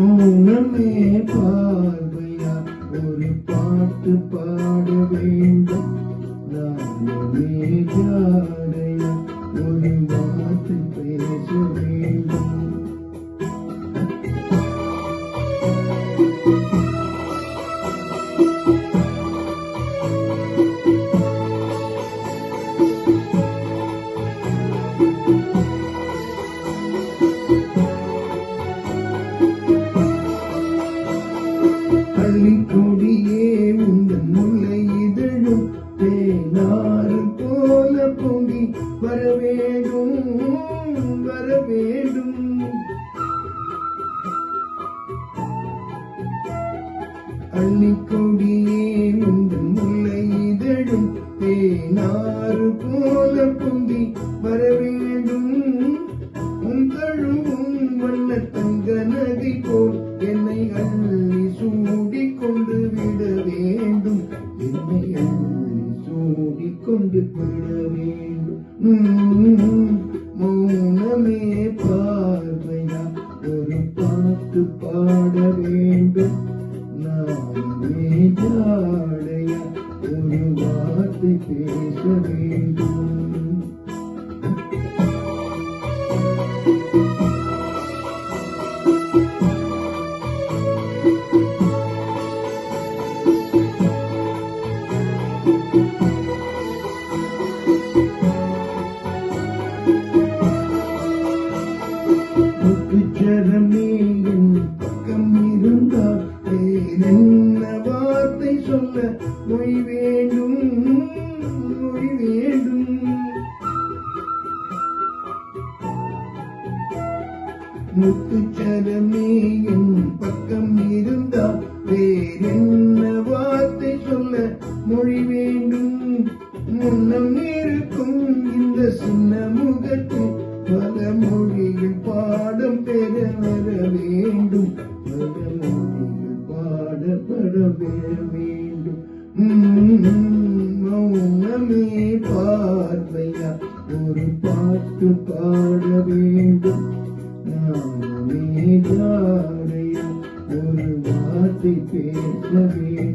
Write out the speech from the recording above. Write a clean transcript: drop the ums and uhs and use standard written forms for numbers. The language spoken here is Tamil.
மௌனமே பார்வையா ஒரு பாட்டு பாட வேண்டும் நானே ஜாடையா ஒரு வார்த்தை பேச வேண்டும் கொடியே உங்கள் முல்லை இதழும் தேனாறு போல பொங்கி வரவேண்டும் வரவேண்டும் அள்ளிக்கொடியே உங்கள் முல்லை இதழும் தேனாறு போல பொங்கி வரவேண்டும் உன் தழுவும் வண்ண தங்க நதி போல் என்னை அள்ளி சூடி கொண்டு விட வேண்டும் என்னை அள்ளி சூடி கொண்டு விட வேண்டும் மௌனமே பார்வையா ஒரு பாட்டு பாட வேண்டும் நானே ஜாடையா ஒரு வார்த்தை பேச வேண்டும் முத்துச்சரமே என் பக்கம் இருந்தால் என்ன வார்த்தை சொல்ல மொழி வேண்டும் மொழி வேண்டும் முத்துச்சரமே என் பக்கம் இருந்தால் வேறென்ன வார்த்தை சொல்ல மொழி வேண்டும் முன்னம் இருக்கும் இந்த சின்ன முகத்தில் பல மொழிகள் பாடம் பெற வர வேண்டும் பல மொழிகள் பாடப்பட பெற வேண்டும் மௌனமே பார்வையா ஒரு பாட்டு பாட வேண்டும் நானே ஜாடையா ஒரு வார்த்தை பேச வேண்டும்